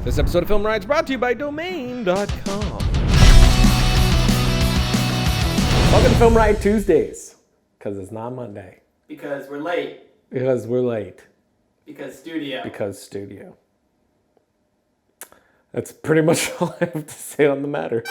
This episode of Film Riot is brought to you by Domain.com. Welcome to Film Riot Tuesdays, because it's not Monday. Because we're late. Because we're late. Because studio. Because studio. That's pretty much all I have to say on the matter.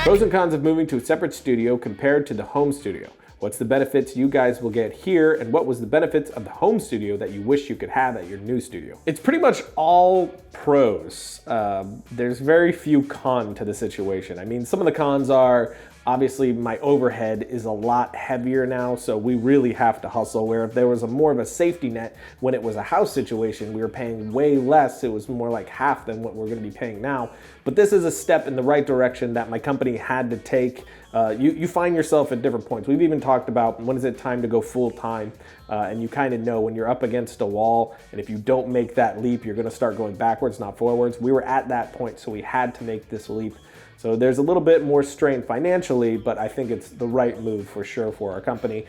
Pros and cons of moving to a separate studio compared to the home studio. What's the benefits you guys will get here, and what was the benefits of the home studio that you wish you could have at your new studio? It's pretty much all pros. There's very few cons to the situation. I mean, some of the cons are, obviously my overhead is a lot heavier now, so we really have to hustle, where if there was more of a safety net when it was a house situation, we were paying way less. It was more like half than what we're gonna be paying now. But this is a step in the right direction that my company had to take. You find yourself at different points. We've even talked about when is it time to go full time, and you kind of know when you're up against a wall, and if you don't make that leap, you're gonna start going backwards, not forwards. We were at that point, so we had to make this leap. So there's a little bit more strain financially, but I think it's the right move for sure for our company.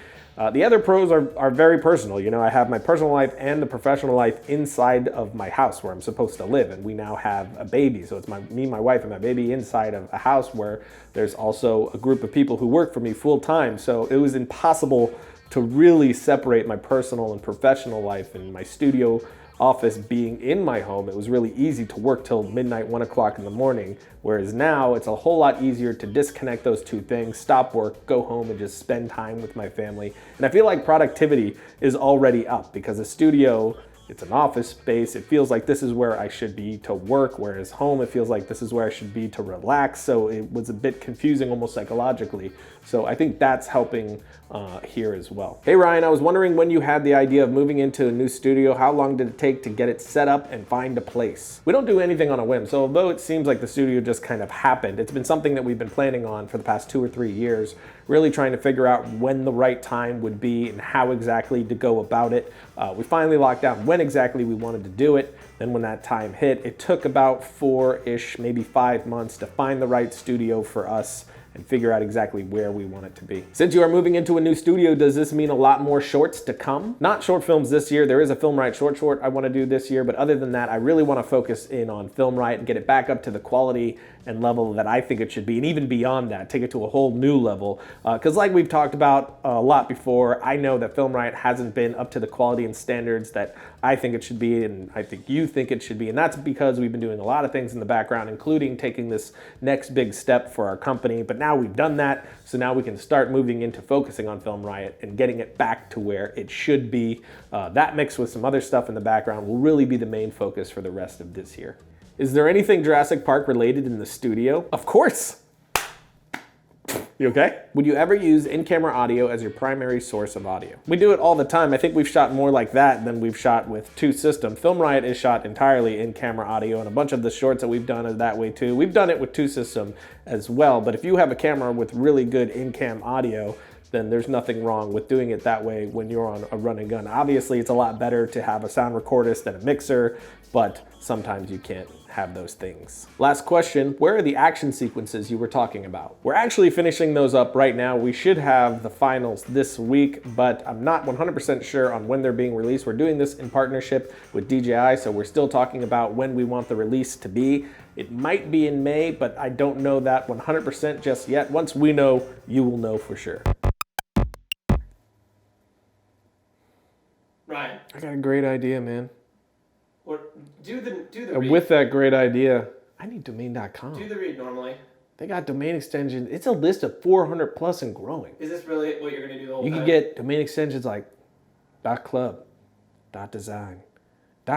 The other pros are very personal. You know, I have my personal life and the professional life inside of my house where I'm supposed to live, and we now have a baby. So it's me, my wife, and my baby inside of a house where there's also a group of people who work for me full time. So it was impossible to really separate my personal and professional life, and my studio office being in my home. It was really easy to work till midnight, 1 o'clock in the morning, whereas now it's a whole lot easier to disconnect those two things, stop work, go home, and just spend time with my family. And I feel like productivity is already up, because a studio, it's an office space. It feels like this is where I should be to work, whereas home, it feels like this is where I should be to relax. So it was a bit confusing almost psychologically. So I think that's helping here as well. Hey Ryan, I was wondering, when you had the idea of moving into a new studio, how long did it take to get it set up and find a place? We don't do anything on a whim. So although it seems like the studio just kind of happened, it's been something that we've been planning on for the past 2 or 3 years, really trying to figure out when the right time would be and how exactly to go about it. We finally locked down when exactly we wanted to do it. Then when that time hit, it took about 4-ish, maybe 5 months to find the right studio for us and figure out exactly where we want it to be. Since you are moving into a new studio, does this mean a lot more shorts to come? Not short films this year. There is a Film Riot short I want to do this year, but other than that, I really want to focus in on Film Riot and get it back up to the quality and level that I think it should be, and even beyond that, take it to a whole new level. Because like we've talked about a lot before, I know that Film Riot hasn't been up to the quality and standards that I think it should be, and I think you think it should be, and that's because we've been doing a lot of things in the background, including taking this next big step for our company. But now we've done that, so now we can start moving into focusing on Film Riot and getting it back to where it should be. That mixed with some other stuff in the background will really be the main focus for the rest of this year. Is there anything Jurassic Park related in the studio? Of course. You okay? Would you ever use in-camera audio as your primary source of audio? We do it all the time. I think we've shot more like that than we've shot with 2 systems. Film Riot is shot entirely in-camera audio, and a bunch of the shorts that we've done is that way too. We've done it with 2 system as well, but if you have a camera with really good in-cam audio, then there's nothing wrong with doing it that way when you're on a run and gun. Obviously, it's a lot better to have a sound recordist than a mixer, but sometimes you can't have those things. Last question, where are the action sequences you were talking about? We're actually finishing those up right now. We should have the finals this week, but I'm not 100% sure on when they're being released. We're doing this in partnership with DJI, so we're still talking about when we want the release to be. It might be in May, but I don't know that 100% just yet. Once we know, you will know for sure. Ryan. I got a great idea, man. Do the read. With that great idea, I need domain.com. Do the read normally. They got domain extensions. It's a list of 400 plus and growing. Is this really what you're going to do the whole You time? can get domain extensions like .club, .design,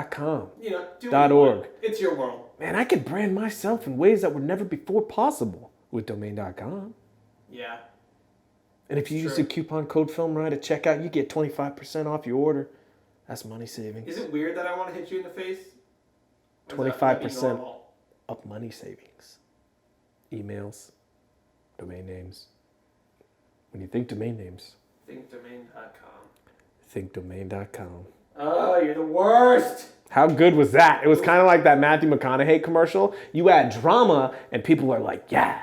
.com, you know, do what you .org. want. It's your world. Man, I could brand myself in ways that were never before possible with domain.com. Yeah. And if you use the coupon code FilmRiot at checkout, you get 25% off your order. That's money savings. Is it weird that I want to hit you in the face? 25% up money savings. Emails, domain names. When you think domain names, thinkdomain.com. thinkdomain.com. Oh, you're the worst. How good was that? It was kind of like that Matthew McConaughey commercial. You add drama and people are like, yeah.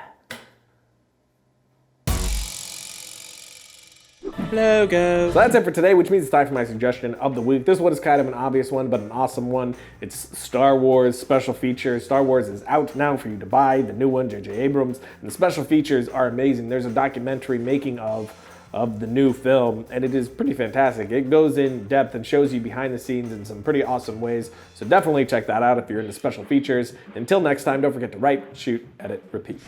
logo. So that's it for today, which means it's time for my suggestion of the week. This one is kind of an obvious one, but an awesome one. It's Star Wars special features. Star Wars is out now for you to buy, the new one, J.J. Abrams, and the special features are amazing. There's a documentary making of the new film, and it is pretty fantastic. It goes in depth and shows you behind the scenes in some pretty awesome ways, so definitely check that out if you're into special features. Until next time, don't forget to write, shoot, edit, repeat.